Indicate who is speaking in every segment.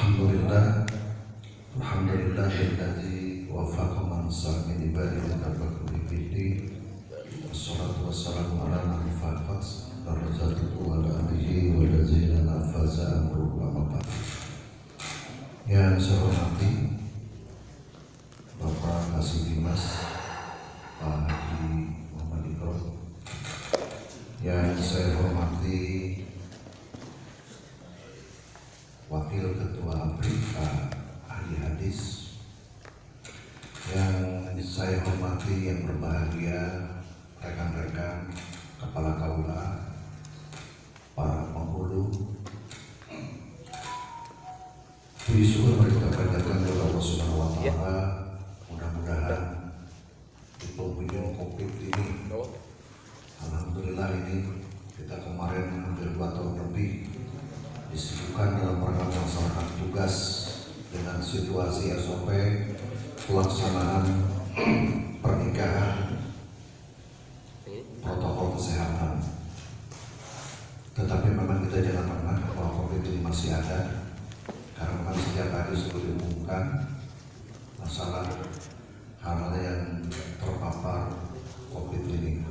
Speaker 1: Alhamdulillah, alhamdulillahilladzi wafaqa man sami ibadihi tabaqqu bihi. Wassalatu wassalamu ala man faqat darajatuhu wa ala alihi wa lazina nafaza amruhu wa mabad. Yang saya hormati Bapak Kasih Dimas Pak Haji Muhammad Ikram, yang saya hormati Wakil Ketua APRI Pak Ahli Hadis, yang saya hormati yang berbahagia rekan-rekan kepala kaula, para penghulu. Puji syukur mari kita panjatkan kepada Allah Subhanahu wa taala. Mudah-mudahan di penghujung Covid ini, alhamdulillah ini kita kemarin hampir 2 tahun lebih disibukkan dalam rangka melaksanakan tugas dengan situasi SOP pelaksanaan pernikahan, protokol kesehatan. Tetapi memang kita jangan pernah bahwa Covid ini masih ada, karena memang setiap hari selalu diumumkan masalah hal-hal yang terpapar Covid ini.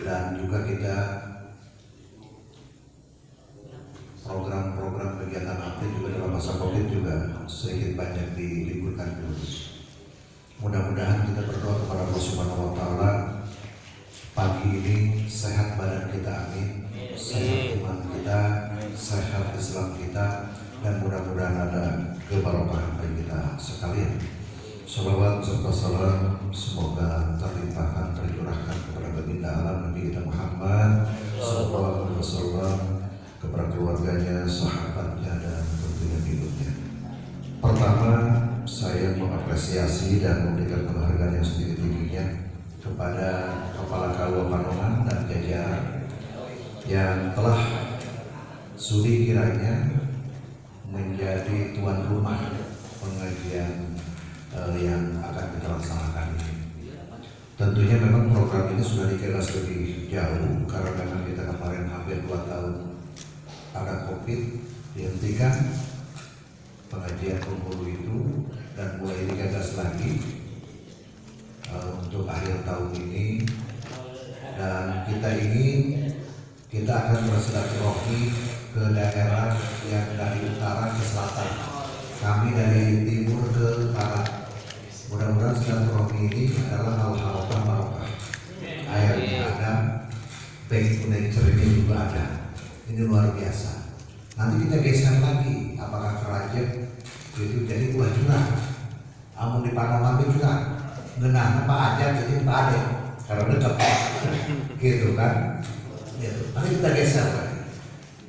Speaker 1: Dan juga kita program-program kegiatan APRI juga dalam masa Covid juga sedikit banyak diliburkan dulu. Mudah-mudahan kita berdoa kepada Allah Subhanahu wa taala pagi ini sehat badan kita, amin. Sehat iman kita, sehat Islam kita, dan mudah-mudahan ada keberkahan bagi kita sekalian. Salawat serta salam semoga terlimpahkan, tercurahkan kepada baginda alam Nabi kita Muhammad sallallahu alaihi wasallam, kepada keluarganya, sahabatnya, dan tentunya hidupnya. Pertama, saya mengapresiasi dan memberikan penghargaan yang setinggi-tingginya kepada Kepala Kaula Panongan dan jajaran yang telah sudi kiranya menjadi tuan rumah pengajian yang akan kita laksanakan ini. Tentunya memang program ini sudah dikelas lebih jauh karena memang kita kemarin hampir 2 tahun ada Covid, dihentikan pengajian penghulu itu dan mulai digagas lagi untuk akhir tahun ini. Dan kita akan bersilaturahmi ke daerah yang dari utara ke selatan, kami dari timur ke barat. Mudah-mudahan silaturahmi ini adalah hal-hal barokah. Airnya ada, baik nature ini juga ada. Ini luar biasa. Nanti kita geser lagi, apakah Kerajen itu jadi buah jurang, amun di Panongan itu jurang, genah apa aja jadi Pak Ade, karena dekat, gitu kan? Gitu. Nanti kita geser lagi,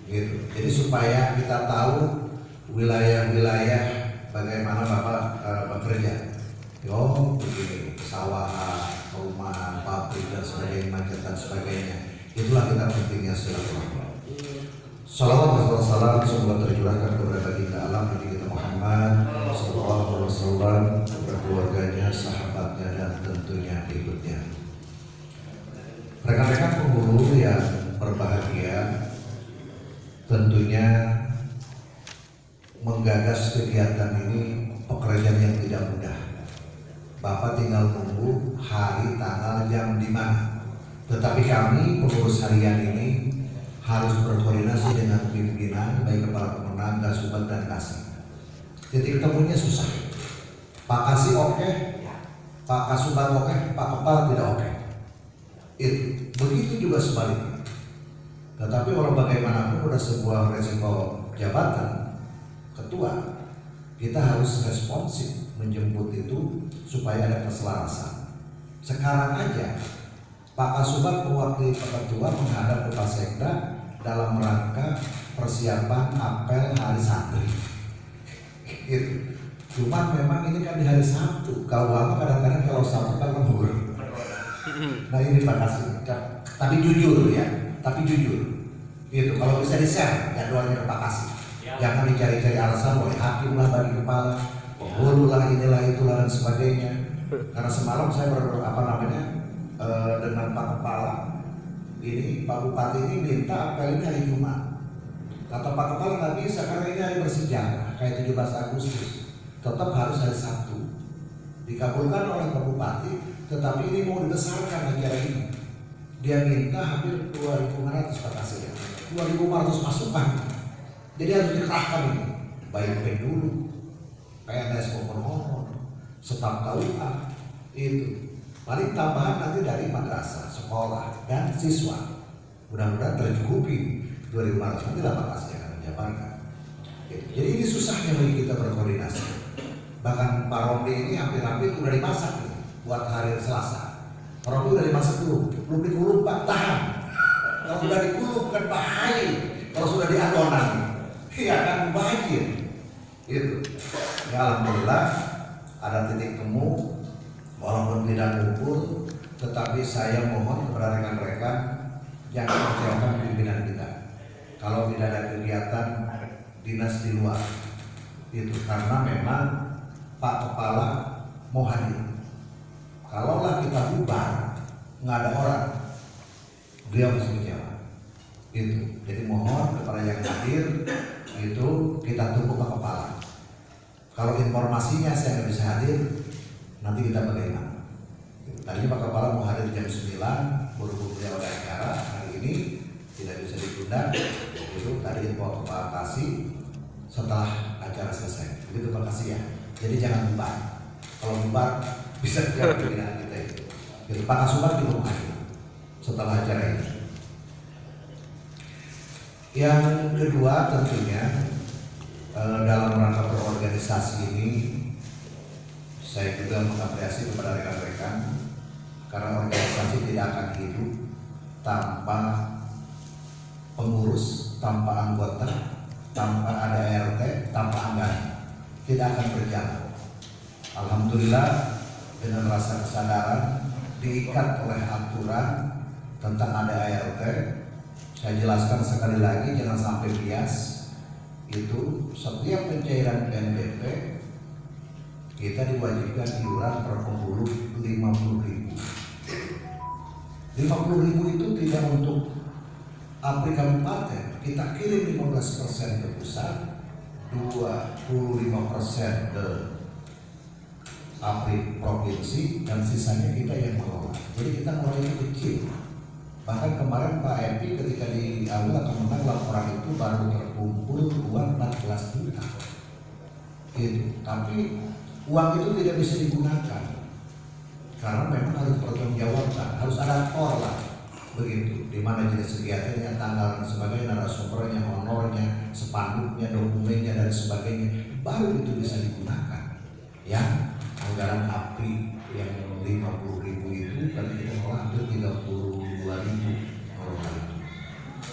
Speaker 1: gitu. Jadi supaya kita tahu wilayah-wilayah bagaimana Bapak bekerja. Yo, begini, sawah, rumah, pabrik dan sebagainya, macet dan sebagainya. Itulah kita pentingnya silaturahmi. Salawat dan salam semoga tercurahkan kepada baginda alam Nabi kita Muhammad sallallahu alaihi wasallam, kepada keluarganya, sahabatnya, dan tentunya ikutnya. Rekan-rekan penghulu yang berbahagia, tentunya menggagas kegiatan ini pekerjaan yang tidak mudah. Bapak tinggal tunggu hari, tanggal, jam di mana. Tetapi kami pengurus harian ini harus berkoordinasi dengan pimpinan, baik kepala pemenang, Kasubag, dan Kasih. Titik temunya susah. Pak Kasih oke, Pak Kasubag oke, Pak Kepala tidak oke. Itu begitu juga sebaliknya. Tetapi kalau bagaimanapun udah sebuah resiko jabatan ketua, kita harus responsif menjemput itu supaya ada keselarasan. Sekarang aja Pak Kasubag mewakili Pak Ketua menghadap ke Pak Sekda dalam rangka persiapan apel hari Santri. Itu. Cuma memang ini kan di hari Sabtu. Kalau kadang-kadang kalau Sabtu kan lembur. Nah ini Pak Kasih. Tapi jujur ya. Tapi jujur. Itu kalau bisa di-share jadwalnya ke Pak Kasih. Jangan dicari-cari alasan oleh hakim lah bagi kepala, penghulu lah, inilah itulah dan sebagainya. Karena semalam saya dengan Pak Kepala ini, Pak Bupati ini minta apel ini hari Jumat. Kata Pak Kepala nggak bisa karena ini hari bersejarah. kayak 17 Agustus, tetap harus hari Sabtu. Dikabulkan oleh Pak Bupati, tetapi ini mau dibesarkan acara ini. Dia minta hampir 2.500 Pak Kasih ya, 2.500 masukan. Jadi harus dikerahkan ini, baik pendulu, PNS maupun staf KUA itu. Paling tambahan nanti dari madrasah, sekolah, dan siswa. Mudah-mudahan tercukupi 2.500 nanti lah Pak Kasih akan menjabarkan. Jadi ini susahnya bagi kita berkoordinasi. Bahkan Pak Romli ini hampir-hampir udah dimasak nih, buat hari Selasa. Pak Romli udah dimasak dulu, belum dikuluk Pak, tahan. Kalau udah dikuluk kan bahaya. Kalau sudah di adonan, ya akan mubazir. Itu. Ya alhamdulillah ada titik temu, walaupun tidak ngumpul, tetapi saya mohon kepada rekan-rekan jangan kecewakan pimpinan kita. Kalau tidak ada kegiatan dinas di luar, itu karena memang Pak Kepala mau hadir. Kalaulah kita bubar, nggak ada orang, beliau masih kecewa. Itu. Jadi mohon kepada yang hadir itu kita tunggu Pak Kepala. Kalau informasinya saya nggak bisa hadir, nanti kita bagaimana? Tadinya Pak Kepala mau hadir jam 9, buru-buru beliau ada acara hari ini tidak bisa ditunda. Itu tadi info Pak Kasih setelah acara selesai. Begitu Pak Kasih ya. Jadi jangan bubar. Kalau bubar bisa terjadi pembinaan kita itu. Jadi Pak Kasubag juga mau hadir setelah acara ini. Yang kedua tentunya dalam rangka berorganisasi ini saya juga mengapresiasi kepada rekan-rekan karena organisasi tidak akan hidup tanpa pengurus, tanpa anggota, tanpa ada RT, tanpa anggaran, tidak akan berjalan. Alhamdulillah dengan rasa kesadaran diikat oleh aturan tentang ada ART. Saya jelaskan sekali lagi, jangan sampai bias. Itu setiap pencairan PNBP kita diwajibkan iuran per penghulu 50.000. 50.000 itu tidak untuk APRI kabupaten, kita kirim 15% ke pusat, 25% ke APRI provinsi, dan sisanya kita yang mengelola. Jadi kita mulai kecil. Bahkan kemarin Pak Epi ketika di awal kemenang laporan itu baru terkumpul uang 14 juta. Gitu. Tapi uang itu tidak bisa digunakan karena memang harus bertanggungjawabkan, harus ada tor lah, begitu. Di mana jenis kegiatannya, tanggal dan sebagainya, narasumbernya, honornya, spanduknya, dokumennya dan sebagainya, baru itu bisa digunakan. Ya, anggaran APRI yang 50.000 itu tadi kita olah hampir 32.000 orang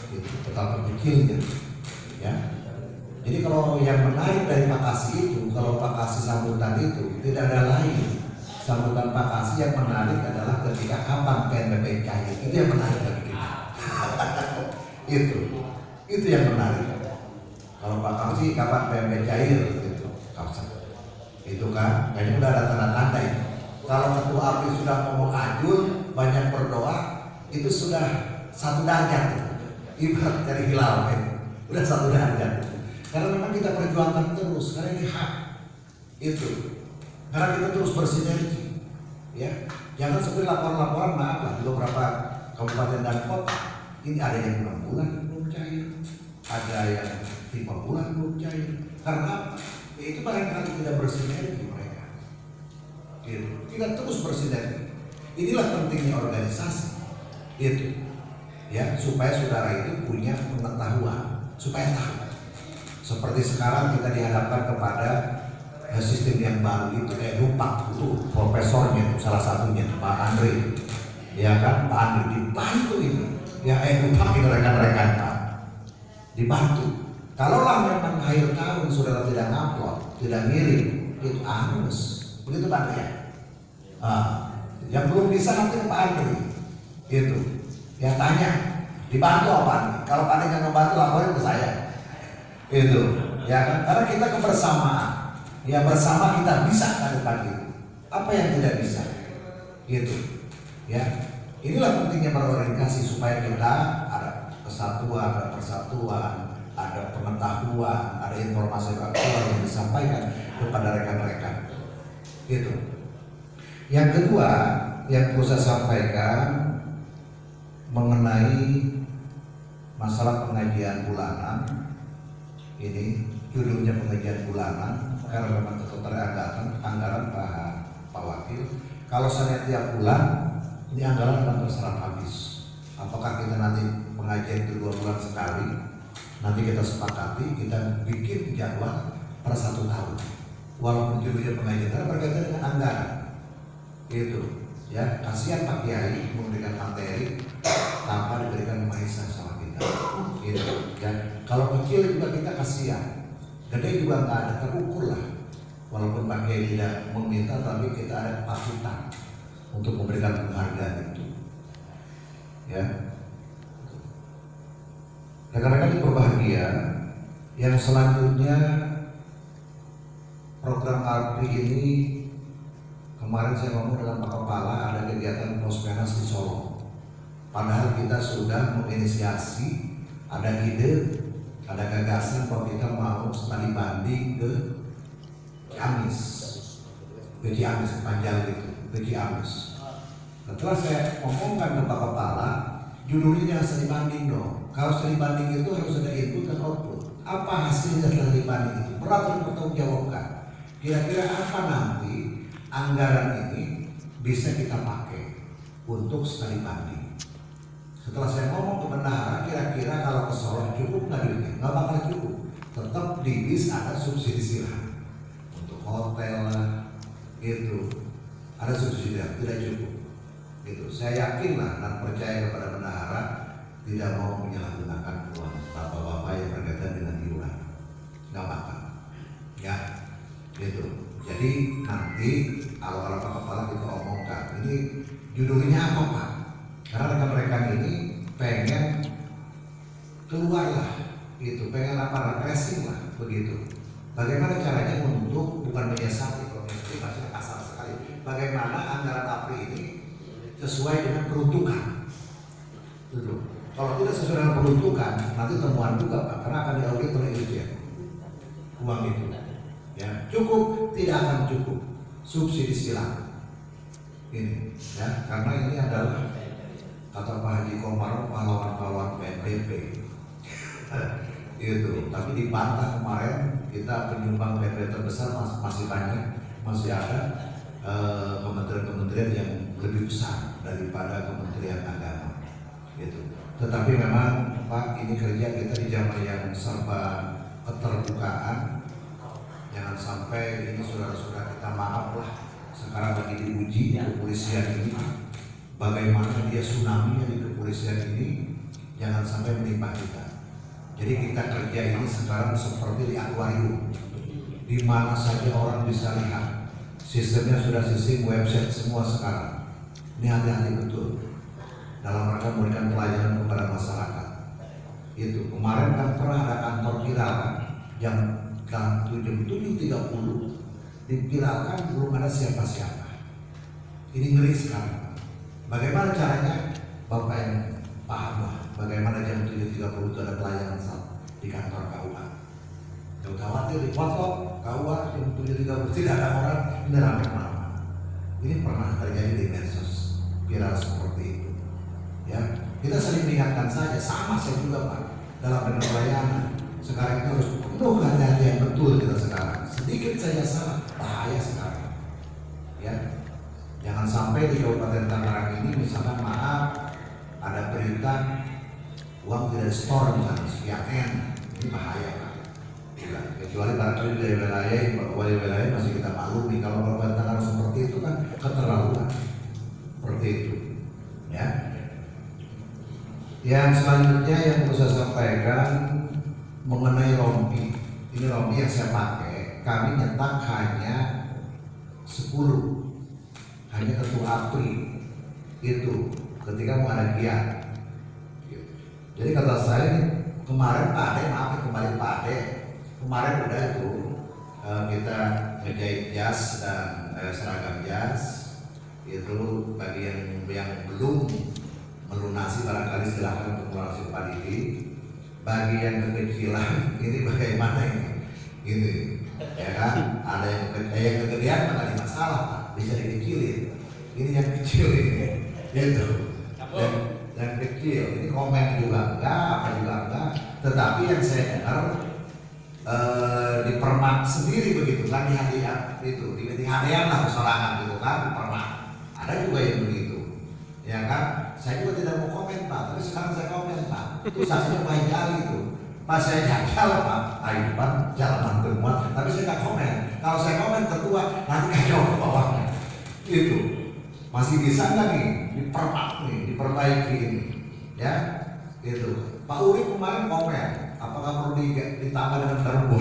Speaker 1: itu tetap kecilnya, ya. Jadi kalau yang menarik dari Pak Kasih itu, kalau Pak Kasih sambutan itu tidak ada lain. Sambutan Pak Kasih yang menarik adalah ketika kapan PNBP cair, itu yang menarik bagi kita. itu yang menarik. Kalau Pak Kasih kapan PNBP cair, gitu, itu kan, kayaknya udah ada tanda-tanda itu. Kalau ketua APRI sudah ngomong ajul, banyak berdoa, itu sudah satu derajat. Ibarat dari hilal, udah satu derajat. Karena memang kita perjuangkan terus, karena ini hak itu. Karena kita terus bersinergi, ya. Jangan seperti laporan-laporan, maaf lah, di beberapa kabupaten dan kota ini ada yang 6 bulan belum cair, ada yang 5 bulan belum cair. Karena itu barangkali tidak bersinergi mereka. Gitu. Kita terus bersinergi. Inilah pentingnya organisasi, itu, ya, supaya saudara itu punya pengetahuan, supaya tahu. Seperti sekarang kita dihadapkan kepada sistem yang baru itu kayak Dupak itu profesornya salah satunya Pak Andre, ya kan, Pak Andre dibantu itu, ya Dupak itu rekan-rekan Pak dibantu. Kalaulah memang akhir tahun saudara tidak ngupload, tidak ngirim, itu angus, begitu Pak Andre ya. Yang belum bisa nanti Pak Andre itu, ya tanya dibantu apa? Kalau Pak Andre nggak membantu laporin ke saya. Itu, ya kan? Karena kita kebersamaan, ya bersama kita bisa ke depan itu. Apa yang tidak bisa? Gitu, ya. Inilah pentingnya berorientasi supaya kita ada kesatuan, ada persatuan, ada ada pengetahuan, ada informasi aktual yang disampaikan kepada rekan-rekan. Gitu. Yang kedua yang perlu saya sampaikan mengenai masalah pengajian bulanan. Ini judulnya pengajian bulanan karena memang keterlibatan anggaran Pak Wakil. Kalau saya tiap bulan ini anggaran akan terserap habis. Apakah kita nanti pengajian itu 2 bulan sekali? Nanti kita sepakati, kita bikin jadwal per 1 tahun. Walaupun judulnya pengajian karena berkaitan dengan anggaran. Itu ya, kasihan Pak Kiai memberikan materi tanpa diberikan mahisan sama kita. Gitu ya. Kalau kecil juga kita kasihan, gede juga nggak ada, terukur lah. Walaupun Pak Kiai tidak meminta, tapi kita ada patutan untuk memberikan penghargaan itu. Ya, rekan-rekan yang berbahagia, yang selanjutnya program ARPI ini kemarin saya ngomong dengan Pak Kepala ada kegiatan Prospenas di Solo. Padahal kita sudah menginisiasi, ada ide, ada gagasan bahwa kita mau studi banding ke Ciamis, panjang itu, ke Ciamis. Setelah saya ngomongkan ke Pak Kepala, judulnya jangan studi banding dong. Kalau studi banding itu harus ada input dan output. Apa hasilnya setelah studi banding itu? Berat untuk bertanggungjawabkan. Kira-kira apa nanti anggaran ini bisa kita pakai untuk studi banding. Setelah saya ngomong ke bendahara, kira-kira kalau ke Solo cukup nggak duitnya? Nggak bakal cukup. Tetap di bis ada subsidi silang untuk hotel lah, itu ada subsidi silang, tidak cukup. Gitu. Saya yakin lah dan percaya kepada bendahara tidak mau menyalahgunakan uang bapak-bapak yang berkaitan dengan iuran. Nggak bakal. Ya, gitu. Jadi nanti awal Pak Kepala kita omongkan ini judulnya apa Pak? Karena rekan-rekan ini pengen keluar lah, gitu, pengen apa refreshing lah, begitu. Bagaimana caranya untuk bukan menyiasati, kalau menyiasati kasar sekali. Bagaimana anggaran APRI ini sesuai dengan peruntukan. Gitu. Kalau tidak sesuai dengan peruntukan, nanti temuan juga Pak, karena akan diaudit oleh Dirjen uang itu. Ya, cukup tidak akan cukup subsidi silang ini ya, karena ini adalah kata Pak Haji Komar pahlawan-pahlawan PNBP itu, tapi dibantah kemarin kita penyumbang PNBP terbesar masih banyak, masih ada kementerian-kementerian yang lebih besar daripada Kementerian Agama gitu. Tetapi memang Pak, ini kerja kita di zaman yang serba keterbukaan. Jangan sampai ini saudara-saudara kita maaf lah, sekarang lagi diuji di kepolisian ini, bagaimana dia tsunami di kepolisian ini, jangan sampai menimpa kita. Jadi kita kerja ini sekarang seperti di akuarium, di mana saja orang bisa lihat. Sistemnya sudah sistem website semua sekarang. Ini hati-hati betul dalam rangka memberikan pelayanan kepada masyarakat. Itu kemarin kan pernah ada kantor viral kan, jam 7.30 dipiralkan, belum ada siapa-siapa. Ini ngeri sekali. Bagaimana caranya? Bapak yang paham lah bagaimana jam 7.30 itu ada pelayanan di kantor KUA. Jauh khawatir di foto KUA jam 7.30 tidak ada orang, ini ramai mana-mana. Ini pernah terjadi di medsos viral seperti itu. Ya, kita sering mengingatkan saja, sama saya juga Pak dalam pelayanan. Sekarang itu harus penuh hati-hati yang betul kita sekarang. Sedikit saja salah, bahaya sekarang. Ya, jangan sampai di Kabupaten Tangerang ini misalkan maaf ada berita uang tidak store misalnya sekian N, ini bahaya Pak. Ya, kecuali barangkali dari wilayah masih kita maklumi. Kalau Kabupaten Tangerang seperti itu kan keterlaluan. Seperti itu. Ya. Yang selanjutnya yang perlu saya sampaikan mengenai rompi. Ini rompi yang saya pakai, kami nyetak hanya 10, hanya kartu APRI itu ketika mau ada giat. Jadi kata saya kemarin Pak Ade, maaf kembali Pak Ade, kemarin udah itu kita ngejahit jas dan seragam jas itu bagi yang belum melunasi barangkali silahkan untuk melunasi Pak Didi. bagi yang kekecilan ini bagaimana ini? Gitu, ya kan? Ada yang kegedean nggak ada masalah, Pak. Bisa dikecilin. Ini yang kecil ini, gitu. Dan yang kecil ini komen juga enggak, apa juga enggak. Tetapi yang saya dengar di Permak sendiri begitu kan, di hadiah itu, di hadiah lah persoalan gitu kan, di Permak. Ada juga yang begitu, ya kan? Saya juga tidak mau komen Pak, tapi sekarang saya komen Pak. Itu saksinya Pak Jali itu. Pas saya jagal Pak, ayo Pak, jalan temuan, tapi saya nggak komen. Kalau saya komen ketua, nanti kacau ke bawahnya. Itu masih bisa nggak nih diperpak nih, diperbaiki ini, ya? Gitu. Pak Uri kemarin komen, apakah perlu ditambah dengan terumbu?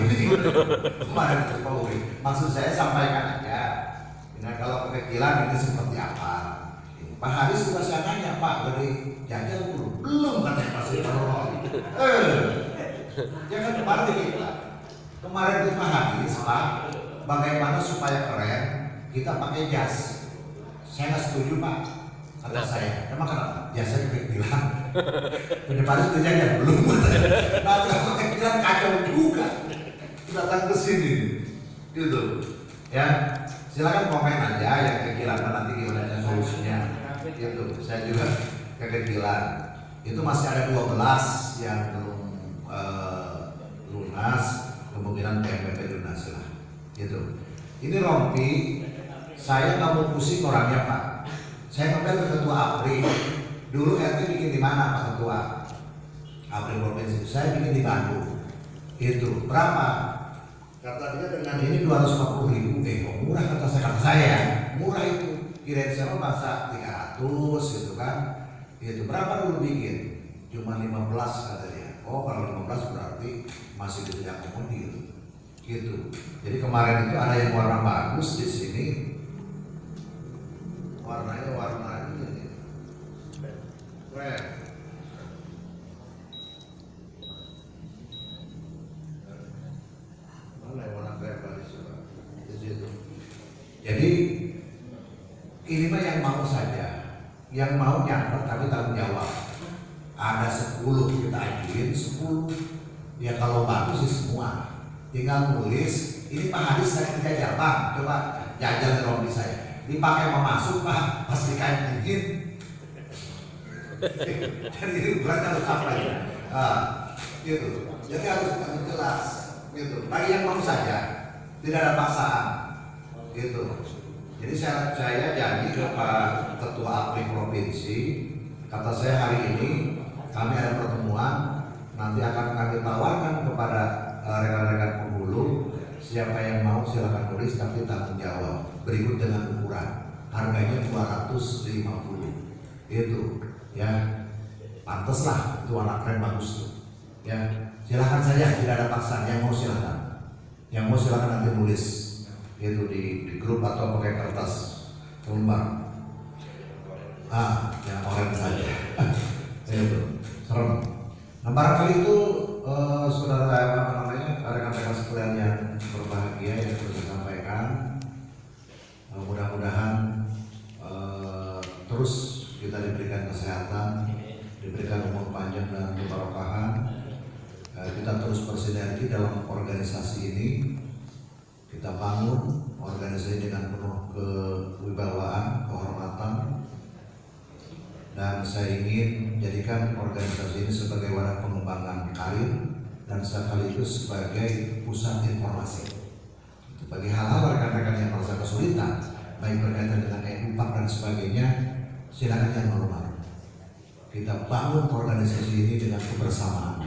Speaker 1: Kemarin itu Pak Uri. Maksud saya sampaikan aja. Nah kalau kekecilan ini seperti apa? Pak Haris juga saya nanya Pak, dari jajal belum katanya pasti perlu. Ya kan kemarin kita. Kemarin itu Pak Haris Pak, bagaimana supaya keren kita pakai jas. Saya nggak setuju Pak, kata saya. Emang kenapa? Jasnya kekecilan. Pendepan itu jajal belum. Nah kalau kekecilan kacau juga. Datang ke sini, gitu. Ya, silakan komen aja yang kekecilan nanti gimana solusinya. Gitu. Saya juga kekecilan. Itu masih ada 12 yang belum lunas, kemungkinan PMPP lunas lah. Gitu. Ini Rompi, saya nggak mau pusing orangnya Pak. Saya ngepel ke Ketua APRI. Dulu RT bikin di mana Pak Ketua? APRI Provinsi. Saya bikin di Bandung. Itu berapa? Kata dia dengan ini 250.000. Kok murah kata saya. Murah itu. Kirain saya masa 300 gitu kan. Itu berapa dulu bikin? Cuma 15 kata dia. Oh kalau 15 berarti masih bisa diakomodir. Gitu. Jadi kemarin itu ada yang warna bagus di sini. Warnanya warna ini. Keren. Mana yang warna keren di situ. Jadi ini mah yang mau saja, yang mau nyatet tapi tanggung jawab. Ada 10 kita ajuin 10. Ya kalau bagus sih semua. Tinggal tulis. Ini Pak Hadis saya dijajal Pak, coba jajal di Rompi saya. Dipakai mau masuk Pak, pasti kain mungkin. Jadi ini berarti harus apa ya? Gitu. Jadi harus jelas. Gitu. Bagi yang mau saja, tidak ada paksaan. Gitu. Jadi saya janji ke Pak Ketua APRI Provinsi, kata saya hari ini kami ada pertemuan, nanti akan kami tawarkan kepada rekan-rekan penghulu, siapa yang mau silakan tulis tapi tanggung jawab. Berikut dengan ukuran, harganya 250. Itu, ya, pantas lah, itu warna keren bagus tuh. Ya, silakan saja, tidak ada paksaan. Yang mau silakan, yang mau silakan nanti nulis. Itu di grup atau pakai kertas lembar. Yang orange saja. Itu serem. Nah barangkali itu saudara apa namanya rekan-rekan sekalian yang berbahagia yang perlu saya sampaikan. Mudah-mudahan terus kita diberikan kesehatan, diberikan umur panjang dan keberkahan. Kita terus bersinergi dalam organisasi ini. Kita bangun organisasi dengan penuh kewibawaan, kehormatan, dan saya ingin menjadikan organisasi ini sebagai wadah pengembangan karir dan sekaligus sebagai pusat informasi. Bagi hal-hal rekan-rekan yang merasa kesulitan, baik berkaitan dengan EDUPAK dan sebagainya, silakan jangan malu-malu. Kita bangun organisasi ini dengan kebersamaan.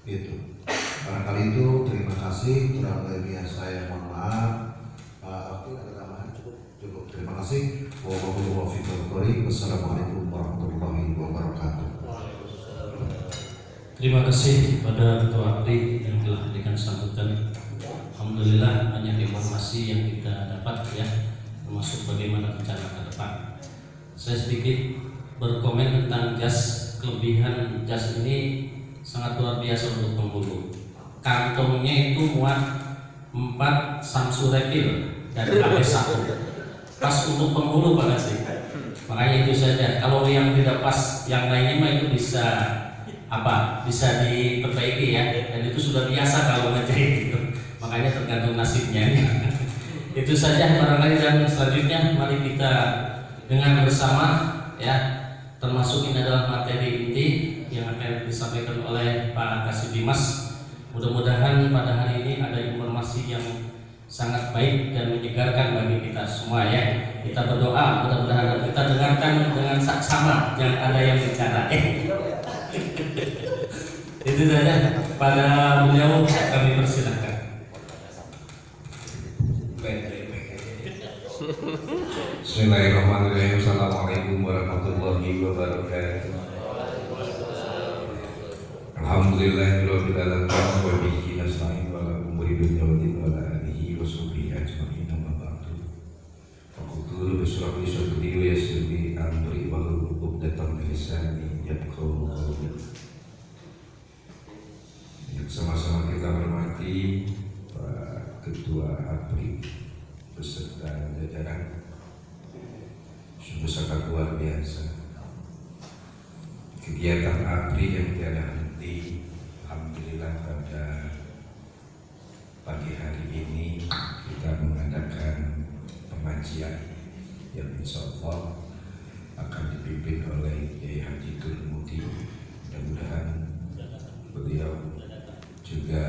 Speaker 1: Itu. Barangkali itu, terima kasih. Kurang lebih saya mohon maaf. Ada tambahan cukup. Terima kasih. Wassalamualaikum warahmatullahi wabarakatuh.
Speaker 2: Terima kasih kepada Ketua APRI yang telah memberikan sambutan. Alhamdulillah banyak informasi yang kita dapat ya, termasuk bagaimana rencana ke depan. Saya sedikit berkomen tentang jas. Kelebihan jas ini sangat luar biasa untuk penghulu. Kantongnya itu muat 4 Samsu Repil dan HP1. Pas untuk penghulu Pak Kasih. Makanya itu saja. Kalau yang tidak pas, yang lainnya mah itu bisa bisa diperbaiki ya, dan itu sudah biasa kalau ngejahit itu, makanya tergantung nasibnya. Itu saja barangkali, dan selanjutnya mari kita dengan bersama ya, termasuk ini adalah materi inti yang akan disampaikan oleh Pak Kasih Dimas. Mudah-mudahan pada hari ini ada informasi yang sangat baik dan menyegarkan bagi kita semua ya. Kita berdoa mudah-mudahan kita dengarkan dengan saksama, jangan ada yang bicara. Itu saja, pada beliau kami persilahkan.
Speaker 3: Bismillahirrahmanirrahim. Assalamualaikum warahmatullahi wabarakatuh. Alhamdulillahirabbil alamin wa bihi nasta'in wa la umuri dunya wa din wa la alihi wa sahbihi ajma'in amma ba'du. Faqulu bismillah sadri wa yassir li amri wa hlul 'uqdatam min lisani yafqahu qawli. Yang sama-sama kita hormati Pak Ketua APRI beserta jajaran, sungguh sangat luar biasa kegiatan APRI yang tiada henti. Alhamdulillah pada pagi hari ini kita mengadakan pengajian yang insya Allah akan dipimpin oleh Kiai Haji Turmudi. Mudah-mudahan beliau juga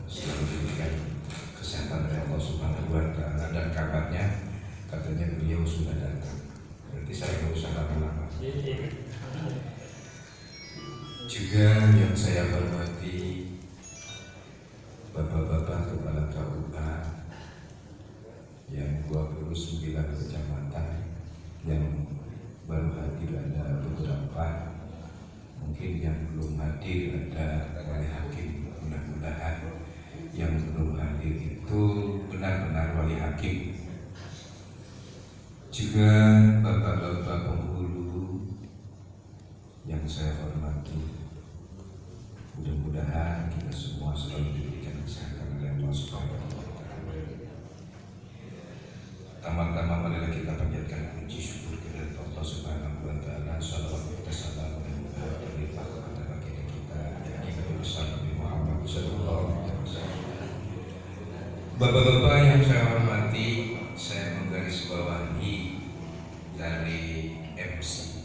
Speaker 3: selalu diberikan kesehatan dari Allah Subhanahu wa Ta'ala, dan kabarnya katanya beliau sudah datang. Berarti saya nggak usah lama-lama. Juga yang saya hormati Bapak-bapak Kepala KUA yang 29 kecamatan yang baru hadir ada beberapa, mungkin yang belum hadir ada wali hakim. Mudah-mudahan yang belum hadir itu benar-benar wali hakim. Juga bapak-bapak penghulu yang saya hormati, mudah-mudahan kita semua selalu diberikan kesehatan oleh Allah Subhanahu wa Ta'ala. Tama-tama marilah kita panjatkan puji syukur kepada Allah Subhanahu wa Ta'ala. Salawat kita salam dan berlimpah kepada baginda kita yang Nabi besar Nabi Muhammad sallallahu alaihi wasallam. Bapak-bapak yang saya hormati, saya menggarisbawahi dari MC.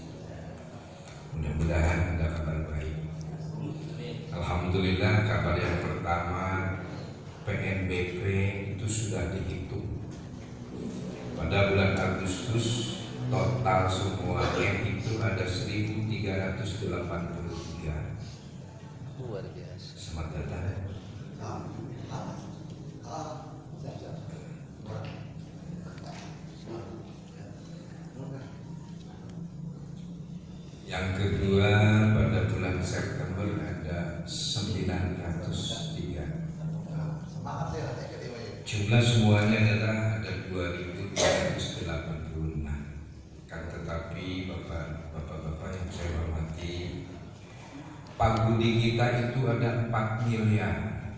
Speaker 3: Mudah-mudahan ada kabar baik. Alhamdulillah, kabar yang pertama, PNBP itu sudah dihitung. Pada bulan Agustus total semuanya itu ada 1.383.
Speaker 4: Luar biasa.
Speaker 3: Selamat datang. Yang kedua, pada bulan September ada 903. Jumlah semuanya adalah ada 2.386. Kan tetapi bapak-bapak yang saya hormati, pagudi kita itu ada 4 miliar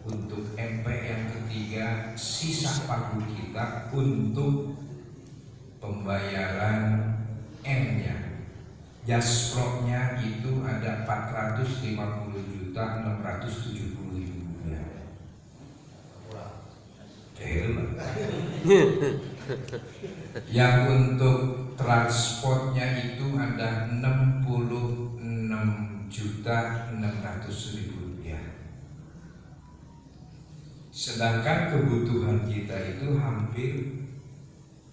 Speaker 3: untuk MP yang ketiga. Sisa pagu kita untuk pembayaran M-nya, Jasproknya itu ada 450.670.000 rupiah. Yang untuk transportnya itu ada 66.600.000 rupiah. Sedangkan kebutuhan kita itu hampir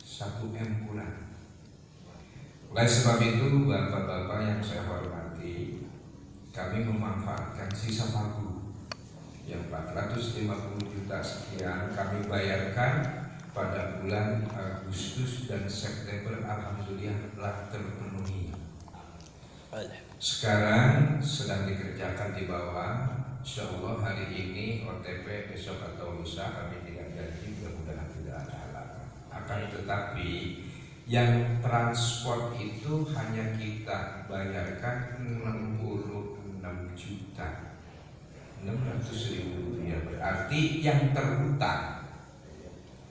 Speaker 3: 1 M kurang. Oleh sebab itu, bapak-bapak yang saya hormati, kami memanfaatkan sisa pagu yang 450 juta sekian kami bayarkan pada bulan Agustus dan September. Alhamdulillah telah terpenuhi. Sekarang sedang dikerjakan di bawah. Insya Allah hari ini OTP, besok atau lusa kami tidak janji, mudah-mudahan tidak ada halangan. Akan tetapi yang transport itu hanya kita bayarkan 66.600.000 rupiah. Berarti yang terhutang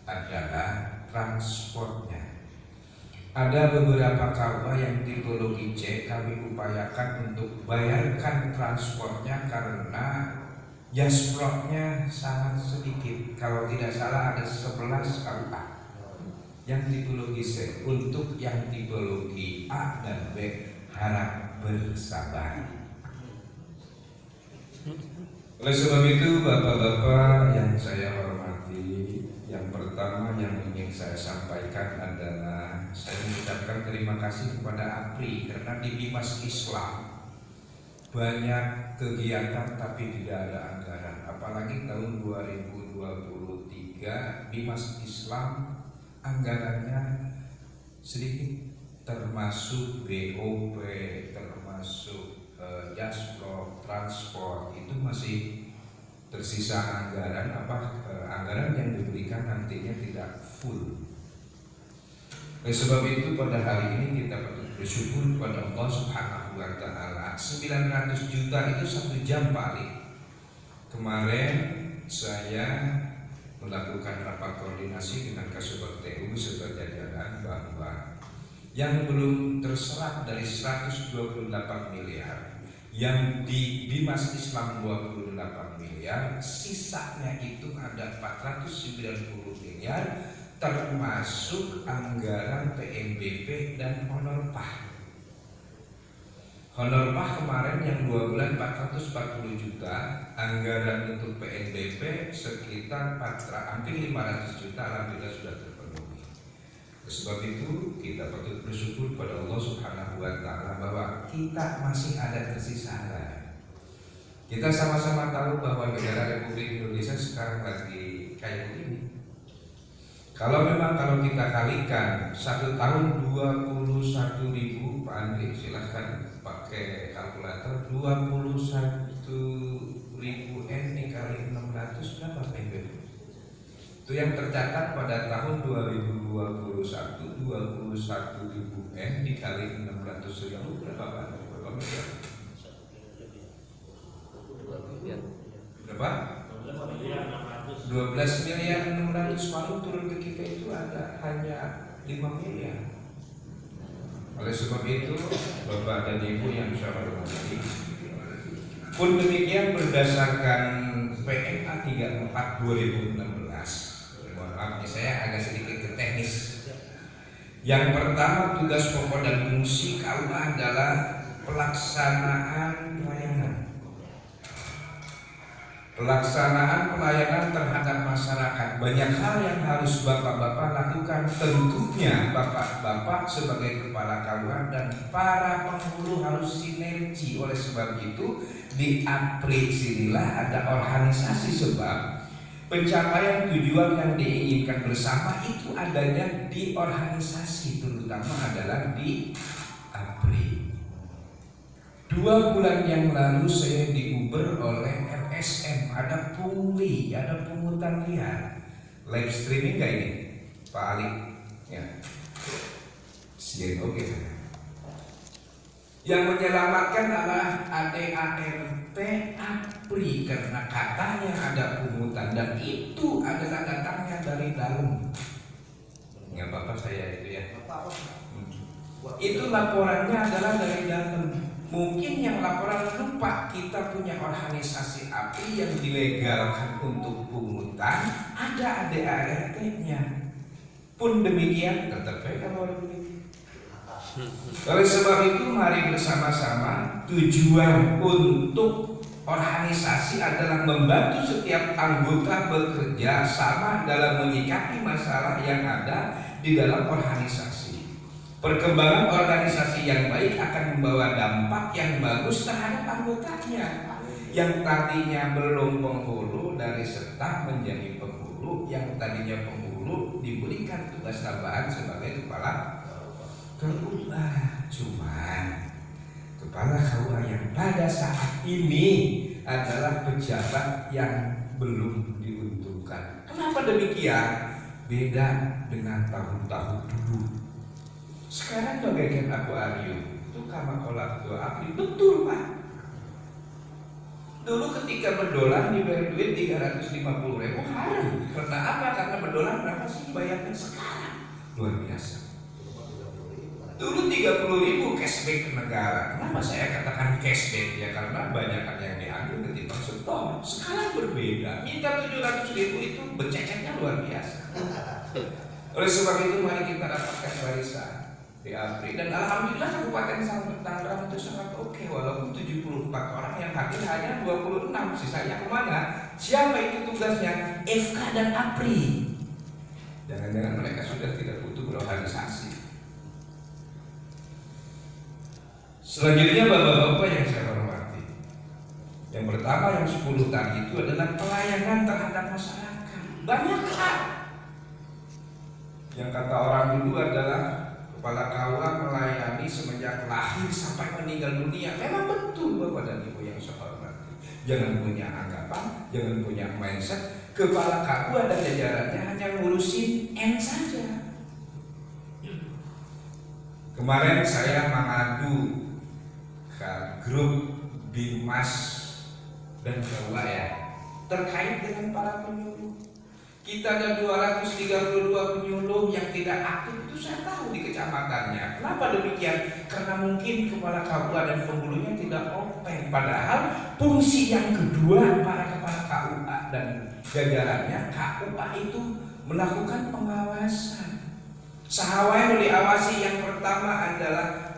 Speaker 3: adalah transportnya. Ada beberapa KUA yang tipologi C kami upayakan untuk bayarkan transportnya karena jasproknya sangat sedikit. Kalau tidak salah ada 11 KUA yang tipologi C. Untuk yang tipologi A dan B harap bersabar. Oleh sebab itu bapak-bapak yang saya hormati, yang pertama yang ingin saya sampaikan adalah saya mengucapkan terima kasih kepada APRI karena di Bimas Islam banyak kegiatan tapi tidak ada anggaran. Apalagi tahun 2023 Bimas Islam anggarannya sedikit, termasuk BOP, termasuk Jasprok, transport itu masih tersisa anggaran anggaran yang diberikan nantinya tidak full. Oleh sebab itu pada hari ini kita patut bersyukur kepada Allah Subhanahu wa taala. 900 juta itu 1 jam paling. Kemarin saya melakukan rapat koordinasi dengan Kasubag TU serta jajaran bahwa yang belum terserap dari 128 miliar, yang di Bimas Islam 28 miliar, sisanya itu ada 490 miliar termasuk anggaran PNBP dan honor PAH. Honor PAH kemarin yang 2 bulan 440 juta, anggaran untuk PNBP sekitar hampir 500 juta, alhamdulillah sudah terpenuhi. Sebab itu kita patut bersyukur pada Allah Subhanahu wa taala bahwa kita masih ada tersisa anggaran. Kita sama-sama tahu bahwa negara Republik Indonesia sekarang lagi kayak begini. Kalau kita kalikan 1 tahun 21.000, Pak Andri silahkan pakai kalkulator, 21.000 N dikali 600 berapa PNBP? Itu yang tercatat pada tahun 2021, 21.000 N dikali 600.000 berapa Pak? Berapa miliar? Berapa? 12 miliar 600, paling turun ke kita itu ada hanya 5 miliar. Oleh sebab itu Bapak dan Ibu yang saya hormati, pun demikian berdasarkan PMA 34 2016, mohon maaf saya agak sedikit ke teknis. Yang pertama, tugas pokok dan fungsi KUA adalah pelaksanaan pelayanan terhadap masyarakat. Banyak hal yang harus bapak-bapak lakukan. Tentunya bapak-bapak sebagai kepala KUA dan para penghulu harus sinergi. Oleh sebab itu di APRI sinilah ada organisasi, sebab pencapaian tujuan yang diinginkan bersama itu adanya di organisasi, terutama adalah di APRI. 2 bulan yang lalu saya diuber oleh LSM, ada pungli, ada pungutan liar. Live streaming gak ini? Pak Ali ya. Oke. Yang menyelamatkan adalah ADART APRI karena katanya ada pungutan dan itu adalah datangnya dari dalam. Nggak apa-apa saya itu ya. Itu laporannya adalah dari dalam. Mungkin yang laporan lupa, kita punya organisasi APRI yang dilegalkan untuk pungutan, ada ADART-nya. Pun demikian tetap kalau begitu. Oleh sebab itu mari bersama-sama, tujuan untuk organisasi adalah membantu setiap anggota bekerja sama dalam menyikapi masalah yang ada di dalam organisasi. Perkembangan organisasi yang baik akan membawa dampak yang bagus terhadap anggotanya. Yang tadinya belum penghulu dari staf menjadi penghulu, yang tadinya penghulu diberikan tugas tambahan sebagai kepala KUA. Cuman kepala KUA yang pada saat ini adalah pejabat yang belum diuntungkan. Kenapa demikian? Beda dengan tahun-tahun dulu. Sekarang bagaikan akuarium itu kama kolak tua APRI, betul Pak. Dulu ketika berdolar diberi duit 350.000 haram. Karena apa? Karena berdolar berapa sih bayarnya sekarang? Luar biasa. Dulu 30.000 cashback ke negara. Kenapa saya katakan cashback? Ya karena banyak yang diambil ketimbang setor. Sekarang berbeda. Minta 700.000 itu bececetnya luar biasa. Oleh sebab itu mari kita dapatkan barisan di Apri. Dan alhamdulillah Kabupaten Tangerang itu sangat oke. Walaupun 74 orang yang hadir hanya 26. Sisanya kemana? Siapa itu tugasnya? FK dan Apri. Jangan-jangan mereka sudah tidak butuh berorganisasi. Selanjutnya bapak-bapak yang saya hormati, yang pertama yang 10 tadi itu adalah pelayanan terhadap masyarakat. Banyak hal yang kata orang dulu adalah kepala KUA melayani semenjak lahir sampai meninggal dunia. Memang betul bapak dan ibu yang saya hormati. Jangan punya anggapan, jangan punya mindset kepala KUA dan jajarannya hanya ngurusin N saja. Kemarin saya mengadu ke grup Bimas dan KUA ya, terkait dengan para penyuluh. Kita ada 232 penyuluh yang tidak aktif, itu saya tahu di kecamatannya. Kenapa demikian? Karena mungkin kepala KUA dan penghulunya tidak open. Padahal fungsi yang kedua para kepala KUA dan jajarannya, KUA itu melakukan pengawasan. Sahawai yang diawasi yang pertama adalah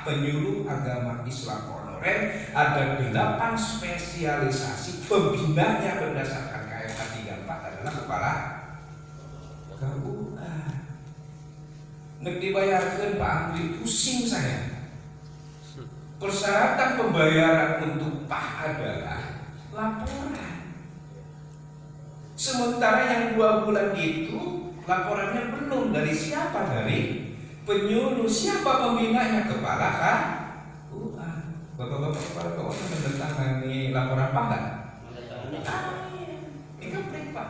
Speaker 3: penyuluh agama Islam honorer. Ada 8 spesialisasi. Pembinanya berdasarkan KMK 34 adalah kepala KUA. Nek dibayarkan Pak Andri, pusing saya. Persyaratan pembayaran untuk adalah laporan. Sementara yang 2 bulan itu laporannya belum. Dari siapa? Dari penyuluh. Siapa pembinanya? Kepala KUA. Bapak-bapak kepala KUA menandatangani laporan Pak. Ini Pak.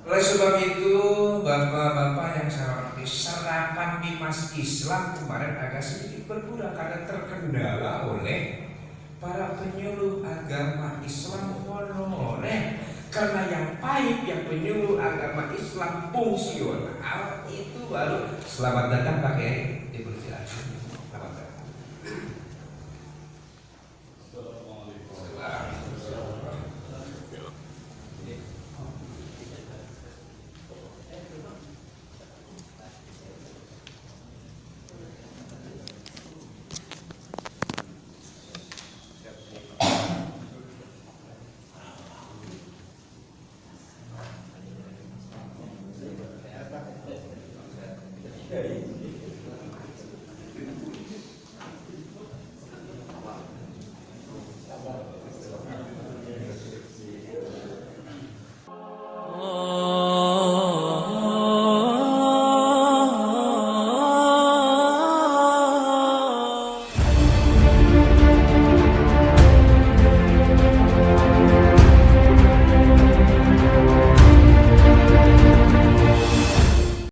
Speaker 3: Oleh sebab itu bapak-bapak yang saya hormati, serapan Bimas Islam kemarin agak sedikit berkurang karena terkendala oleh para penyuluh agama Islam honorer. Karena yang pahit, yang penyuluh agama Islam fungsional itu baru selamat datang Pak Kiai.